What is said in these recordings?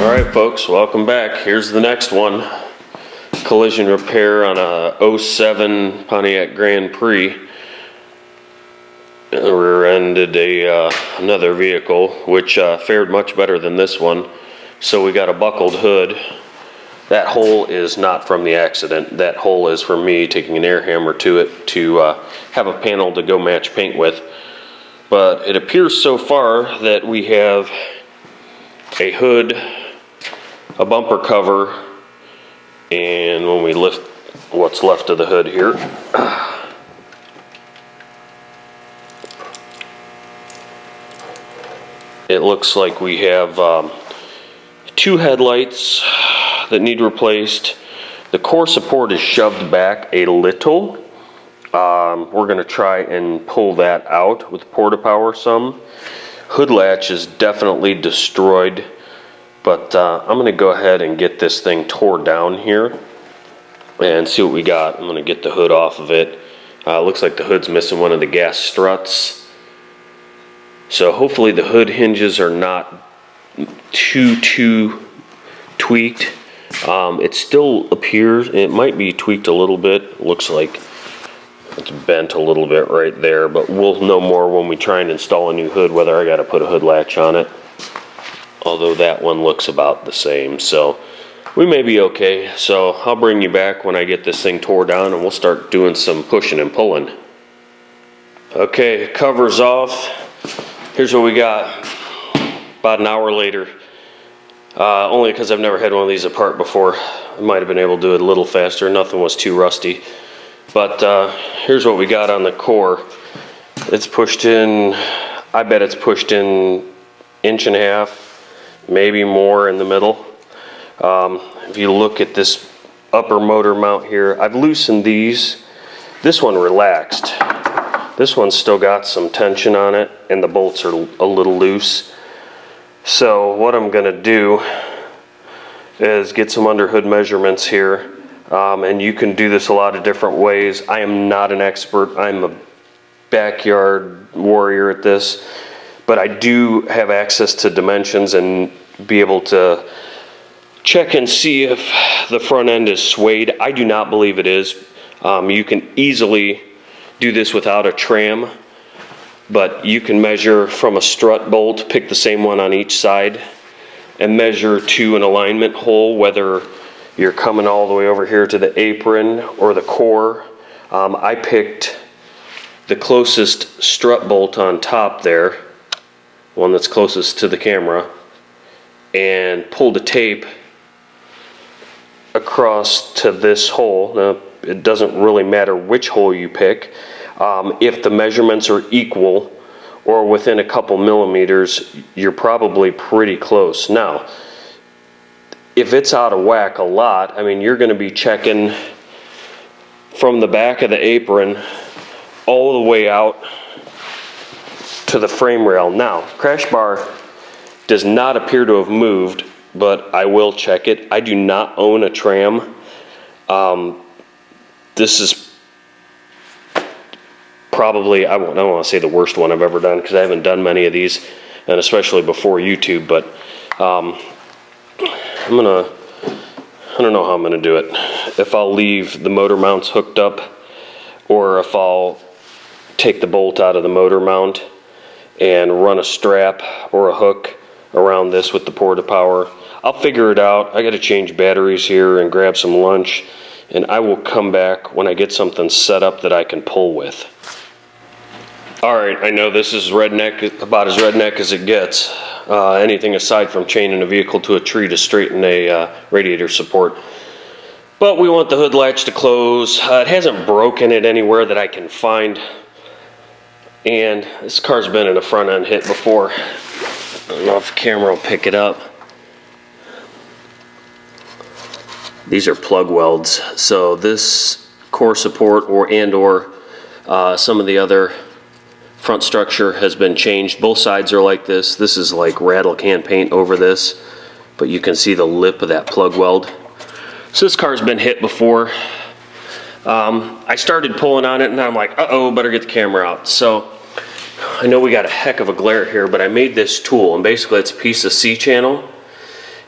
Alright folks, welcome back. Here's the next one. Collision repair on a 07 Pontiac Grand Prix. Rear-ended another vehicle, which fared much better than this one. So we got a buckled hood. That hole is not from the accident. That hole is from me taking an air hammer to it to have a panel to go match paint with. But it appears so far that we have a hood, a bumper cover, and when we lift what's left of the hood here, it looks like we have two headlights that need replaced. The core support is shoved back a little. We're going to try and pull that out with Porta Power some. Hood latch is definitely destroyed, but I'm going to go ahead and get this thing tore down here and see what we got. I'm going to get the hood off of it. Looks like the hood's missing one of the gas struts. So hopefully the hood hinges are not too tweaked. It still appears, it might be tweaked a little bit. Looks like it's bent a little bit right there, but we'll know more when we try and install a new hood, whether I got to put a hood latch on it. Although that one looks about the same, so we may be okay. So I'll bring you back when I get this thing tore down and we'll start doing some pushing and pulling. Okay, cover's off. Here's what we got about an hour later. Only because I've never had one of these apart before. I might have been able to do it a little faster. Nothing was too rusty. But here's what we got on the core. It's pushed in, I bet it's pushed in inch and a half, maybe more in the middle. If you look at this upper motor mount here, I've loosened these. This one relaxed. This one's still got some tension on it and the bolts are a little loose. So what I'm gonna do is get some underhood measurements here. And you can do this a lot of different ways. I am not an expert. I'm a backyard warrior at this, but I do have access to dimensions and be able to check and see if the front end is swayed. I do not believe it is. You can easily do this without a tram, but you can measure from a strut bolt, pick the same one on each side, and measure to an alignment hole, whether you're coming all the way over here to the apron or the core. I picked the closest strut bolt on top there, one that's closest to the camera, and pulled a tape across to this hole. Now, it doesn't really matter which hole you pick. If the measurements are equal or within a couple millimeters, you're probably pretty close. Now, if it's out of whack a lot, I mean, you're going to be checking from the back of the apron all the way out to the frame rail. Now, crash bar does not appear to have moved, but I will check it. I do not own a tram. This is probably, I don't want to say the worst one I've ever done because I haven't done many of these, and especially before YouTube, but I don't know how I'm gonna do it. If I'll leave the motor mounts hooked up or if I'll take the bolt out of the motor mount and run a strap or a hook around this with the Porta Power. I'll figure it out. I gotta change batteries here and grab some lunch, and I will come back when I get something set up that I can pull with. Alright, I know this is redneck, about as redneck as it gets. Anything aside from chaining a vehicle to a tree to straighten a radiator support. But we want the hood latch to close. It hasn't broken it anywhere that I can find. And this car's been in a front end hit before. I don't know if the camera will pick it up. These are plug welds. So this core support or some of the other front structure has been changed. Both sides are like this. This is like rattle can paint over this, but you can see the lip of that plug weld. So this car's been hit before. I started pulling on it and I'm like, uh-oh, better get the camera out. So I know we got a heck of a glare here, but I made this tool, and basically it's a piece of C-channel,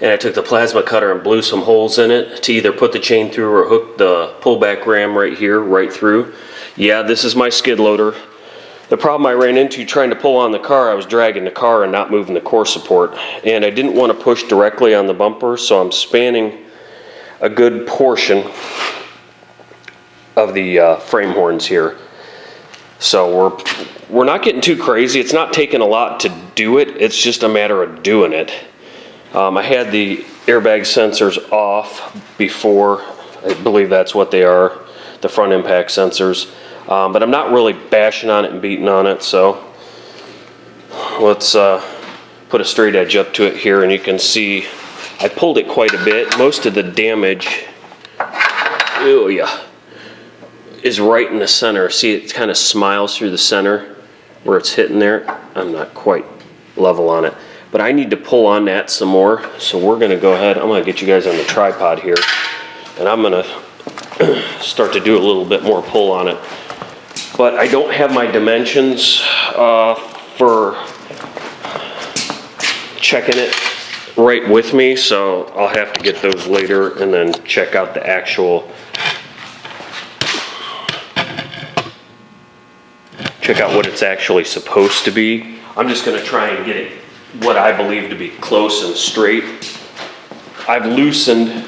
and I took the plasma cutter and blew some holes in it to either put the chain through or hook the pullback ram right here, right through. Yeah, this is my skid loader. The problem I ran into trying to pull on the car, I was dragging the car and not moving the core support. And I didn't want to push directly on the bumper, so I'm spanning a good portion of the frame horns here. So we're not getting too crazy. It's not taking a lot to do it. It's just a matter of doing it. I had the airbag sensors off before. I believe that's what they are, the front impact sensors. But I'm not really bashing on it and beating on it. So let's put a straight edge up to it here, and you can see I pulled it quite a bit. Most of the damage, oh yeah, is right in the center. See, it kind of smiles through the center where it's hitting there. I'm not quite level on it, but I need to pull on that some more. So we're gonna go ahead, I'm gonna get you guys on the tripod here, and I'm gonna start to do a little bit more pull on it. But I don't have my dimensions for checking it right with me, so I'll have to get those later and then check out the actual, check out what it's actually supposed to be. I'm just gonna try and get it what I believe to be close and straight. I've loosened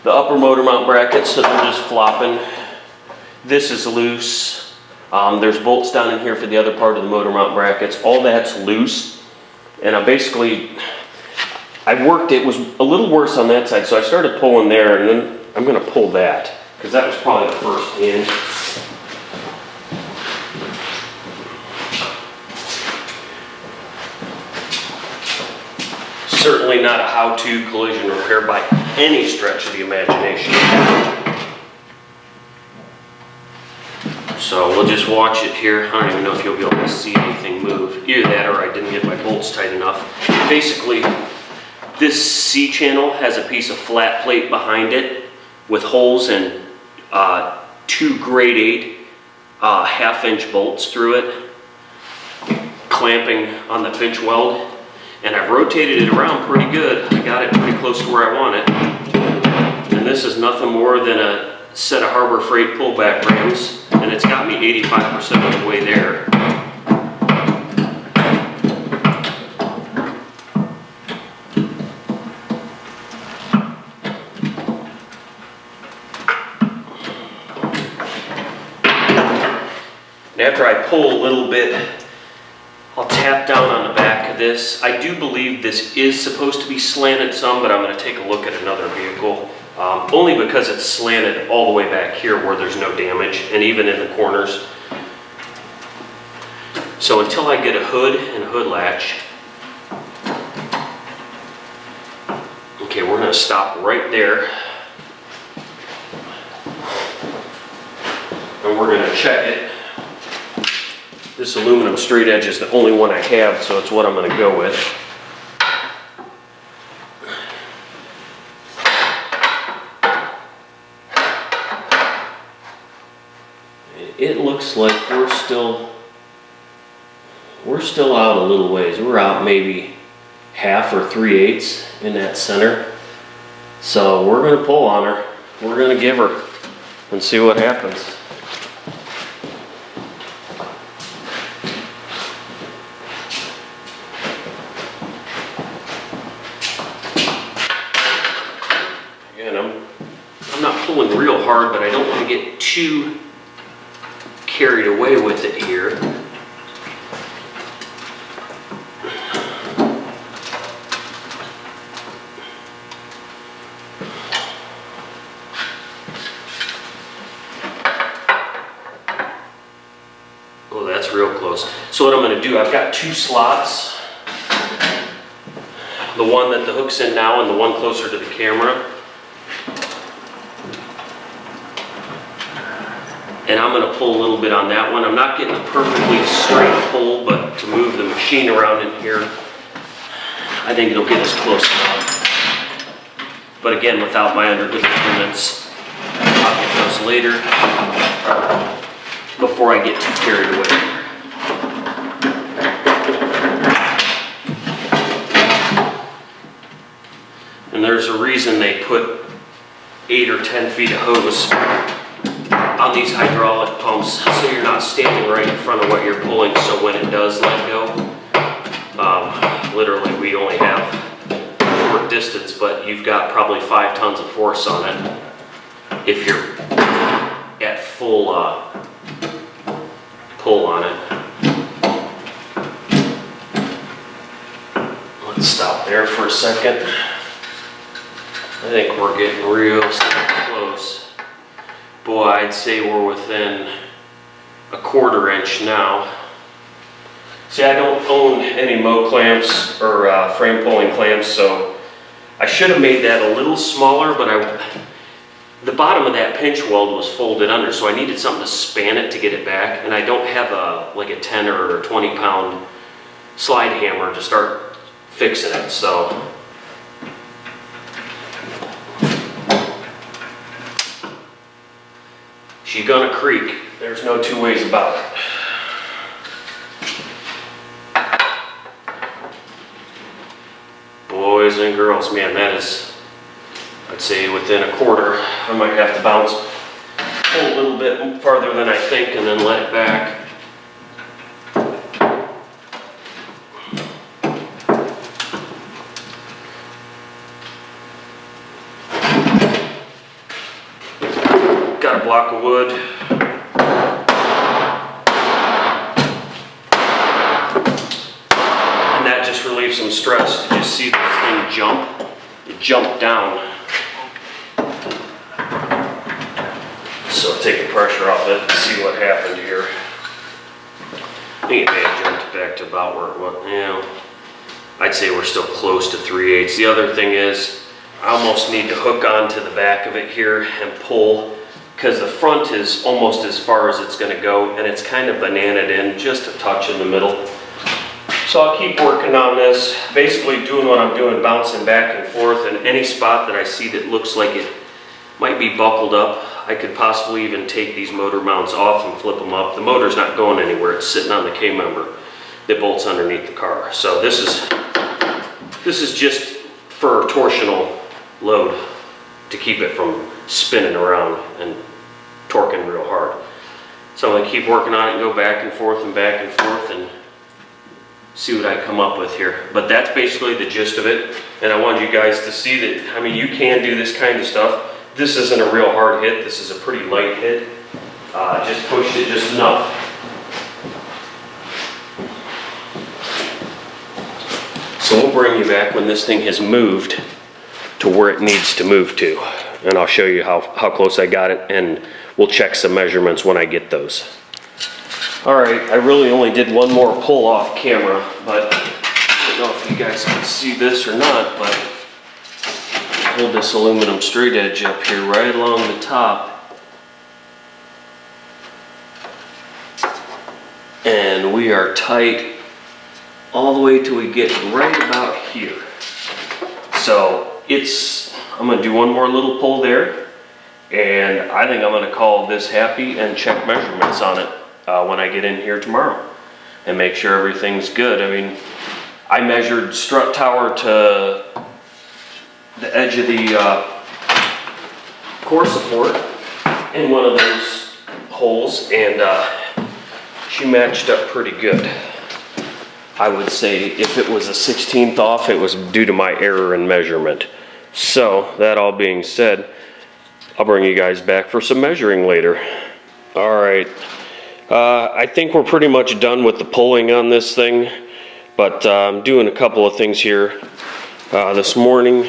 the upper motor mount brackets so they're just flopping. This is loose. There's bolts down in here for the other part of the motor mount brackets. All that's loose. And I worked, it was a little worse on that side, so I started pulling there, and then I'm gonna pull that, because that was probably the first in. Certainly not a how-to collision repair by any stretch of the imagination. So we'll just watch it here. I don't even know if you'll be able to see anything move. Either that or I didn't get my bolts tight enough. Basically, this C channel has a piece of flat plate behind it with holes and 2 grade 8 half-inch bolts through it, clamping on the pinch weld. And I've rotated it around pretty good. I got it pretty close to where I want it. And this is nothing more than a set of Harbor Freight pullback rams, and it's got me 85% of the way there. And after I pull a little bit, I'll tap down on the back of this. I do believe this is supposed to be slanted some, but I'm going to take a look at another vehicle. Only because it's slanted all the way back here where there's no damage, and even in the corners. So until I get a hood and a hood latch, okay, we're going to stop right there. And we're going to check it. This aluminum straight edge is the only one I have, so it's what I'm going to go with. It looks like we're still out a little ways. We're out maybe 1/2 or 3/8 in that center. So we're going to pull on her. We're going to give her and see what happens. Again, I'm not pulling real hard, but I don't want to get too carried away with it here. Oh, that's real close. So what I'm going to do, I've got 2 slots. The one that the hook's in now and the one closer to the camera. And I'm going to pull a little bit on that one. I'm not getting a perfectly straight pull, but to move the machine around in here, I think it'll get us close enough. But again, without my underhood measurements, I'll get those later before I get too carried away. And there's a reason they put 8 or 10 feet of hose on these hydraulic pumps, so you're not standing right in front of what you're pulling, so when it does let go, literally we only have short distance, but you've got probably 5 tons of force on it if you're at full pull on it. Let's stop there for a second. I think we're getting real close. Boy, I'd say we're within a 1/4 inch now. See, I don't own any Mo clamps or frame pulling clamps, so I should have made that a little smaller, but the bottom of that pinch weld was folded under, so I needed something to span it to get it back, and I don't have like a 10 or 20 pound slide hammer to start fixing it, so. She's gonna creak. There's no two ways about it. Boys and girls, man, that is, I'd say within a 1/4. I might have to bounce, pull a little bit farther than I think, and then let it back. Got a block of wood. And that just relieves some stress. Did you see this thing jump? It jumped down. So take the pressure off it and see what happened here. I think it may have jumped back to about where it was. Yeah, I'd say we're still close to 3/8. The other thing is, I almost need to hook onto the back of it here and pull, because the front is almost as far as it's going to go, and it's kind of bananaed in, just a touch in the middle. So I'll keep working on this, basically doing what I'm doing, bouncing back and forth, and any spot that I see that looks like it might be buckled up, I could possibly even take these motor mounts off and flip them up. The motor's not going anywhere, it's sitting on the K-member that bolts underneath the car. So this is just for torsional load to keep it from spinning around and torquing real hard. So I'm going to keep working on it and go back and forth and see what I come up with here. But that's basically the gist of it, and I wanted you guys to see that, I mean, you can do this kind of stuff. This isn't a real hard hit, this is a pretty light hit. Just pushed it just enough. So we'll bring you back when this thing has moved to where it needs to move to, and I'll show you how close I got it, and we'll check some measurements when I get those. All right, I really only did one more pull off camera, but I don't know if you guys can see this or not, but hold this aluminum straight edge up here right along the top, and we are tight all the way till we get right about here. So I'm going to do one more little pull there, and I think I'm going to call this happy and check measurements on it when I get in here tomorrow and make sure everything's good. I mean, I measured strut tower to the edge of the core support in one of those holes, and she matched up pretty good. I would say if it was a 1/16 off, it was due to my error in measurement. So, that all being said, I'll bring you guys back for some measuring later. Alright, I think we're pretty much done with the pulling on this thing, but I'm doing a couple of things here. This morning,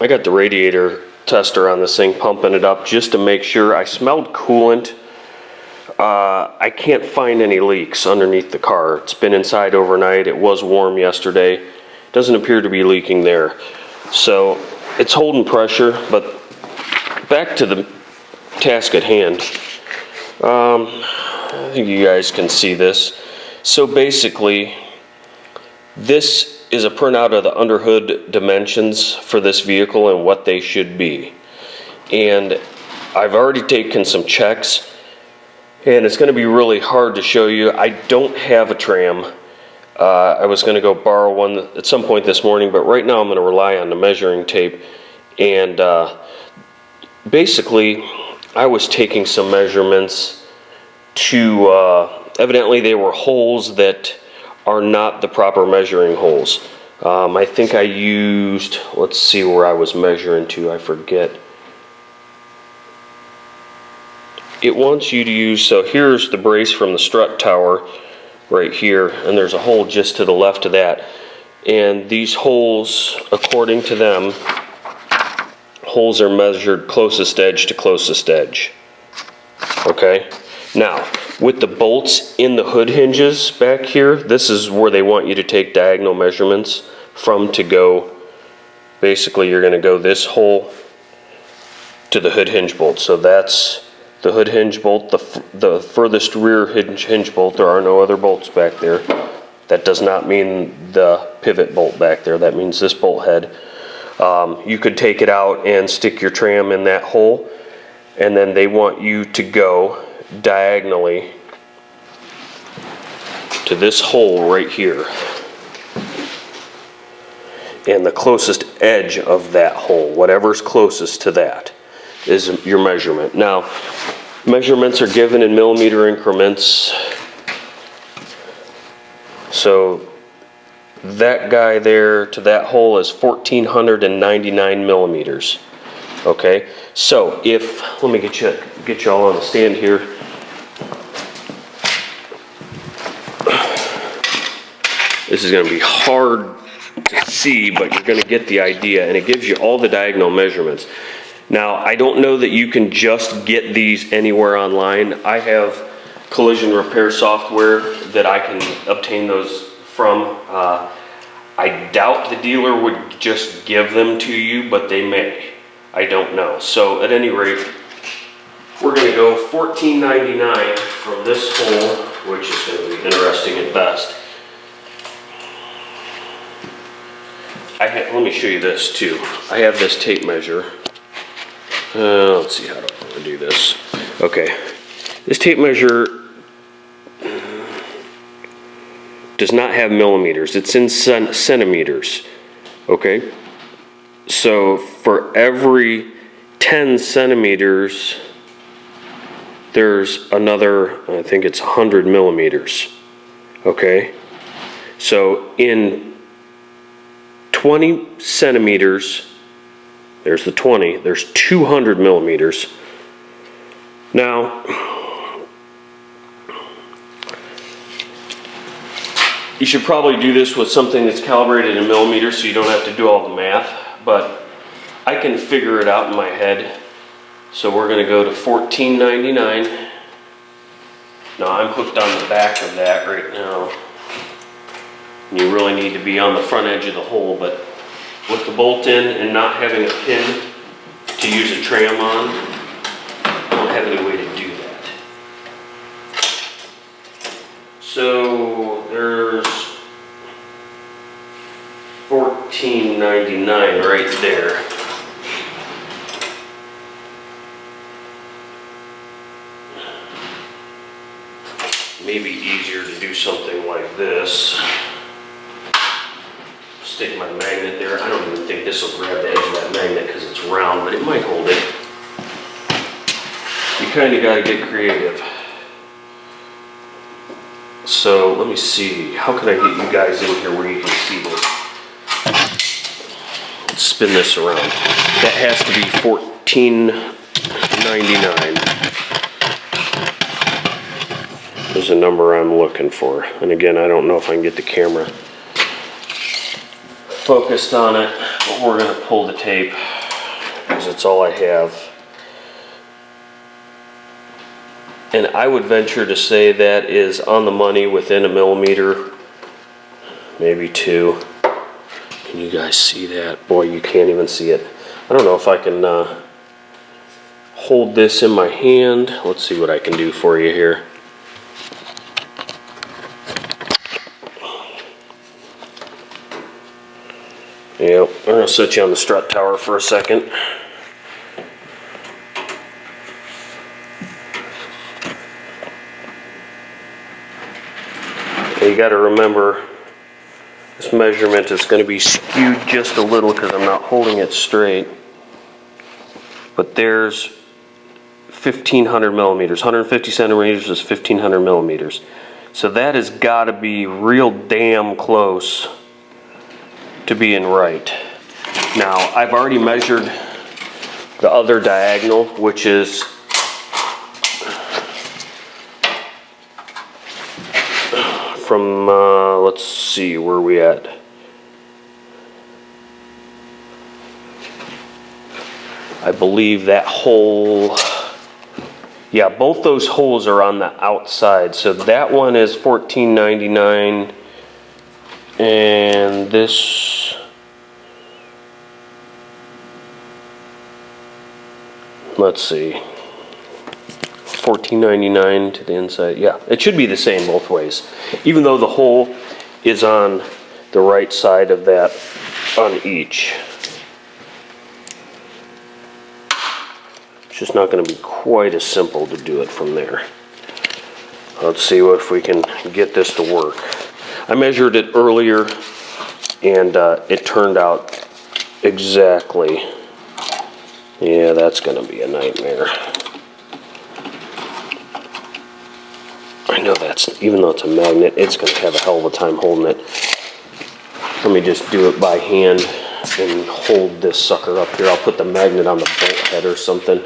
I got the radiator tester on this thing, pumping it up just to make sure. I smelled coolant. I can't find any leaks underneath the car. It's been inside overnight. It was warm yesterday. Doesn't appear to be leaking there. So it's holding pressure, but back to the task at hand. I think you guys can see this. So basically, this is a printout of the underhood dimensions for this vehicle and what they should be. And I've already taken some checks, and it's going to be really hard to show you. I don't have a tram. I was going to go borrow one at some point this morning, but right now I'm going to rely on the measuring tape. And basically, I was taking some measurements to, evidently they were holes that are not the proper measuring holes. I think I used, let's see where I was measuring to, I forget. It wants you to use, so here's the brace from the strut tower right here, and there's a hole just to the left of that. And these holes, according to them, holes are measured closest edge to closest edge. Okay? Now, with the bolts in the hood hinges back here, this is where they want you to take diagonal measurements from to go. Basically, you're going to go this hole to the hood hinge bolt. So that's the hood hinge bolt, the furthest rear hinge bolt. There are no other bolts back there. That does not mean the pivot bolt back there. That means this bolt head. You could take it out and stick your tram in that hole, and then they want you to go diagonally to this hole right here. And the closest edge of that hole, whatever's closest to that, is your measurement. Now, measurements are given in millimeter increments. So that guy there to that hole is 1,499 millimeters. Okay, so if, let me get you all on the stand here. This is going to be hard to see, but you're going to get the idea, and it gives you all the diagonal measurements. Now, I don't know that you can just get these anywhere online. I have collision repair software that I can obtain those from. I doubt the dealer would just give them to you, but they may. I don't know. So at any rate, we're going to go $14.99 from this hole, which is going to be interesting at best. Let me show you this too. I have this tape measure. Let's see how to do this. Okay, this tape measure does not have millimeters. It's in centimeters. Okay, so for every 10 centimeters, there's another, I think it's 100 millimeters. Okay, so in 20 centimeters, there's the 20, there's 200 millimeters. Now, you should probably do this with something that's calibrated in millimeters so you don't have to do all the math, but I can figure it out in my head. So we're going to go to $14.99. Now I'm hooked on the back of that right now. You really need to be on the front edge of the hole, but with the bolt in and not having a pin to use a tram on, I don't have any way to do that. So there's $14.99 right there. Maybe easier to do something like this. Stick my magnet there. I don't even think this will grab the edge of that magnet because it's round, but it might hold it. You kind of got to get creative. So let me see. How can I get you guys in here where you can see this? Let's spin this around. That has to be $14.99. There's a number I'm looking for. And again, I don't know if I can get the camera focused on it, but we're going to pull the tape because it's all I have. And I would venture to say that is on the money, within a millimeter, maybe 2. Can you guys see that? Boy, you can't even see it. I don't know if I can hold this in my hand. Let's see what I can do for you here. Yep, I'm going to set you on the strut tower for a second. You got to remember, measurement is going to be skewed just a little because I'm not holding it straight. But there's 1,500 millimeters. 150 centimeters is 1,500 millimeters. So that has got to be real damn close to being right. Now, I've already measured the other diagonal, which is from, let's see, where are we at? I believe that hole, yeah, both those holes are on the outside. So that one is $14.99, and this, let's see, $14.99 to the inside. Yeah, it should be the same both ways, even though the hole is on the right side of that on each. It's just not going to be quite as simple to do it from there. Let's see if we can get this to work. I measured it earlier, and it turned out exactly. Yeah, that's going to be a nightmare. I know that's, even though it's a magnet, it's going to have a hell of a time holding it. Let me just do it by hand and hold this sucker up here. I'll put the magnet on the bolt head or something.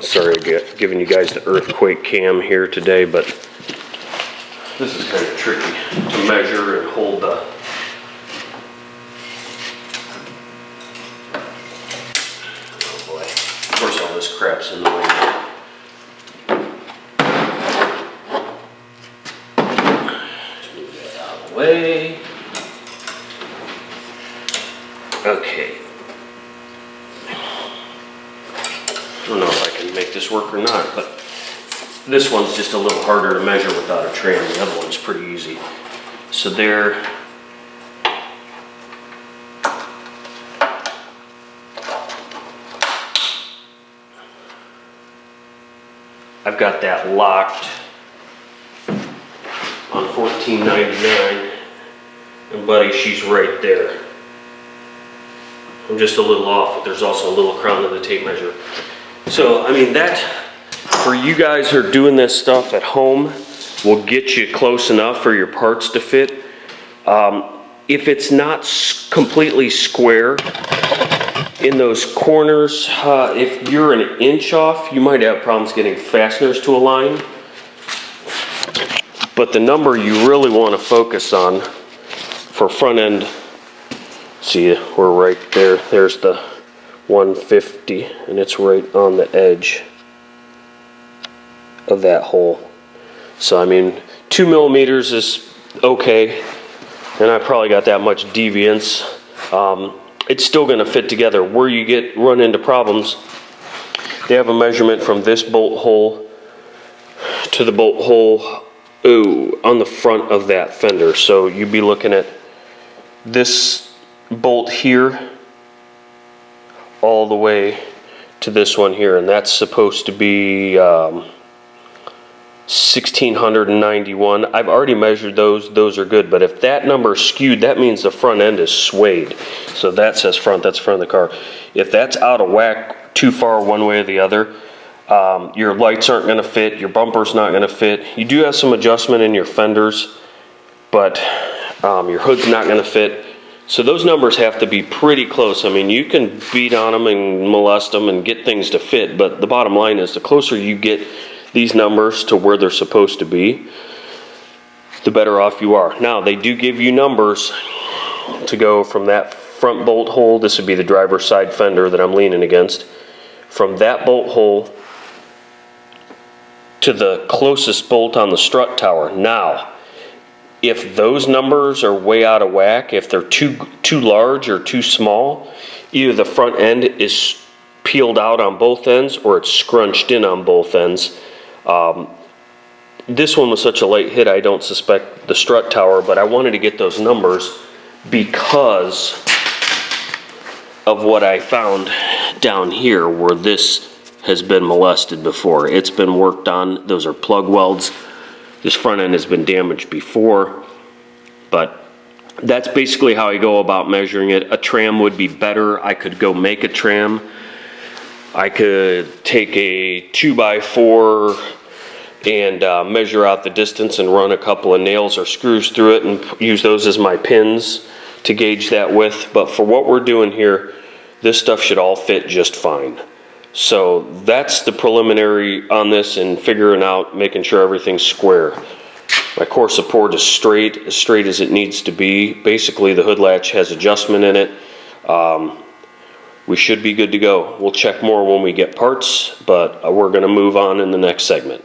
Sorry, I'm giving you guys the earthquake cam here today, but this is kind of tricky to measure and hold the. Oh boy, of course all this crap's in the way now. Just move that out of the way. Okay. I don't know if I can make this work or not, but this one's just a little harder to measure without a tram. The other one's pretty easy. So there. I've got that locked on $14.99, and buddy, she's right there. I'm just a little off, but there's also a little crown of the tape measure. So, I mean, that, for you guys who are doing this stuff at home, will get you close enough for your parts to fit. If it's not completely square in those corners, if you're an inch off, you might have problems getting fasteners to align. But the number you really want to focus on for front end, see, we're right there. There's the 150, and it's right on the edge of that hole. So, I mean, 2 millimeters is okay, and I probably got that much deviance. It's still going to fit together. Where you run into problems, they have a measurement from this bolt hole to the bolt hole on the front of that fender. So you'd be looking at this bolt here all the way to this one here, and that's supposed to be 1691. I've already measured those are good, but if that number is skewed, that means the front end is swayed. So that says front, that's front of the car. If that's out of whack too far one way or the other, your lights aren't going to fit, your bumper's not going to fit. You do have some adjustment in your fenders, but your hood's not going to fit. So those numbers have to be pretty close. I mean, you can beat on them and molest them and get things to fit, but the bottom line is the closer you get these numbers to where they're supposed to be, the better off you are. Now, they do give you numbers to go from that front bolt hole. This would be the driver's side fender that I'm leaning against. From that bolt hole to the closest bolt on the strut tower. Now, if those numbers are way out of whack, if they're too large or too small, either the front end is peeled out on both ends or it's scrunched in on both ends. This one was such a late hit, I don't suspect the strut tower, but I wanted to get those numbers because of what I found down here where this has been molested before. It's been worked on. Those are plug welds. This front end has been damaged before, but that's basically how I go about measuring it. A tram would be better. I could go make a tram. I could take a 2x4 and measure out the distance and run a couple of nails or screws through it and use those as my pins to gauge that width. But for what we're doing here, this stuff should all fit just fine. So that's the preliminary on this, and figuring out, making sure everything's square. My core support is straight as it needs to be. Basically, the hood latch has adjustment in it. We should be good to go. We'll check more when we get parts, but we're going to move on in the next segment.